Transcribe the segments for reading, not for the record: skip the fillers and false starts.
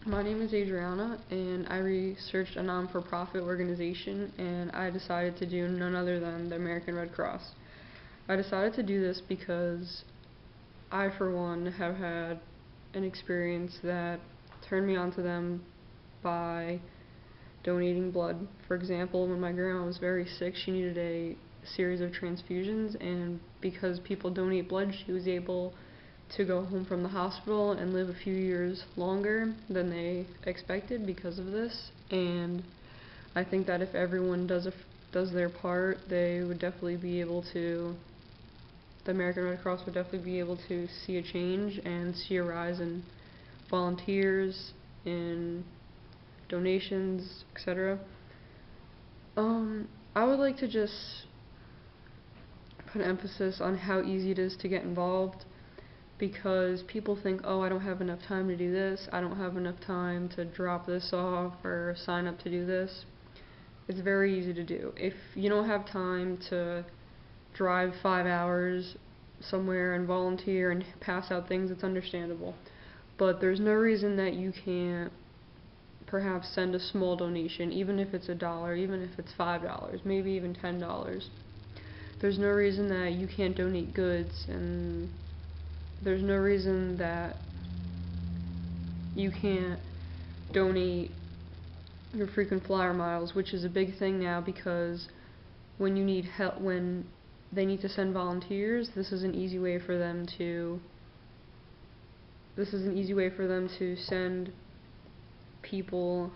My name is Adriana, and I researched a non-for-profit organization, and I decided to do none other than the American Red Cross. I decided to do this because I, for one, have had an experience that turned me onto them by donating blood. For example, when my grandma was very sick, she needed a series of transfusions, and because people donate blood, she was able to go home from the hospital and live a few years longer than they expected because of this. And I think that if everyone does their part, they would definitely be able to. The American Red Cross would definitely be able to see a change and see a rise in volunteers, in donations, etc. I would like to just put emphasis on how easy it is to get involved, because people think, oh, I don't have enough time to do this, I don't have enough time to drop this off or sign up to do this. It's very easy to do. If you don't have time to drive 5 hours somewhere and volunteer and pass out things, it's understandable. But there's no reason that you can't perhaps send a small donation, even if it's $1, even if it's $5, maybe even $10. There's no reason that you can't donate goods, and there's no reason that you can't donate your frequent flyer miles, which is a big thing now, because when you need help, when they need to send volunteers, this is an easy way for them to send people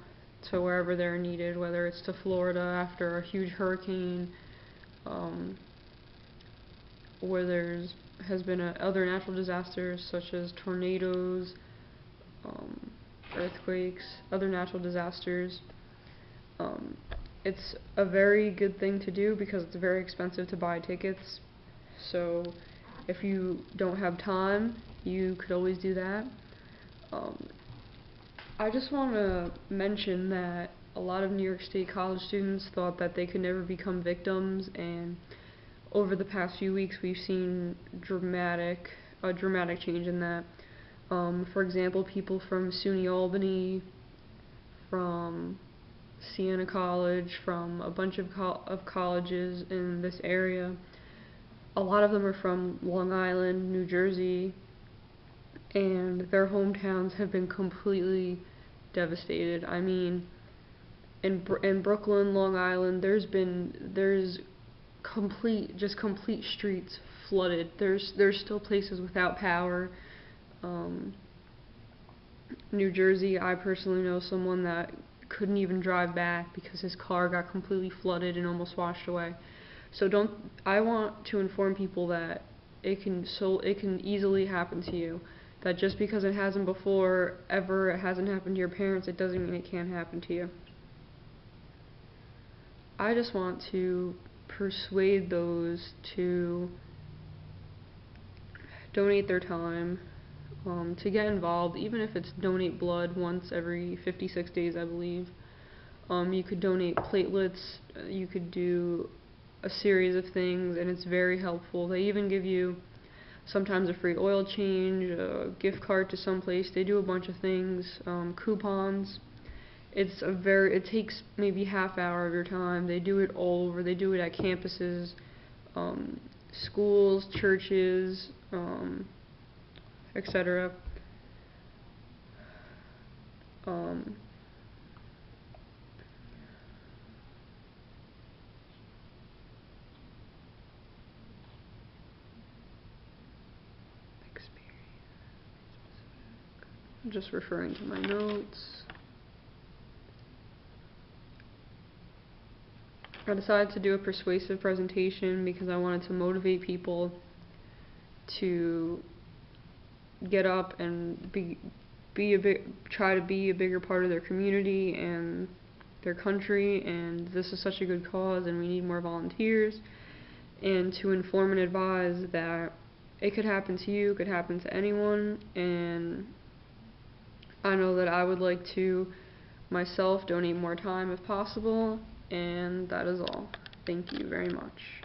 to wherever they're needed, whether it's to Florida after a huge hurricane, where has been other natural disasters such as tornadoes, earthquakes, other natural disasters. It's a very good thing to do because it's very expensive to buy tickets. So if you don't have time, you could always do that. I just want to mention that a lot of New York State college students thought that they could never become victims, and over the past few weeks we've seen a dramatic change in that. For example, people from SUNY Albany, from Siena College, from a bunch of colleges in this area, a lot of them are from Long Island, New Jersey, and their hometowns have been completely devastated. I mean, in Brooklyn, Long Island, there's complete streets flooded. There's still places without power. New Jersey, I personally know someone that couldn't even drive back because his car got completely flooded and almost washed away. So I want to inform people that it can easily happen to you. That just because it hasn't before, it hasn't happened to your parents, it doesn't mean it can't happen to you. I just want to persuade those to donate their time, to get involved, even if it's donate blood once every 56 days, I believe. You could donate platelets, you could do a series of things, and it's very helpful. They even give you sometimes a free oil change, a gift card to some place. They do a bunch of things, coupons. It takes maybe half hour of your time. They do it all over. They do it at campuses, schools, churches, etc. I'm just referring to my notes. I decided to do a persuasive presentation because I wanted to motivate people to get up and try to be a bigger part of their community and their country, and this is such a good cause and we need more volunteers, and to inform and advise that it could happen to you, it could happen to anyone, and I know that I would like to myself donate more time if possible, and that is all. Thank you very much.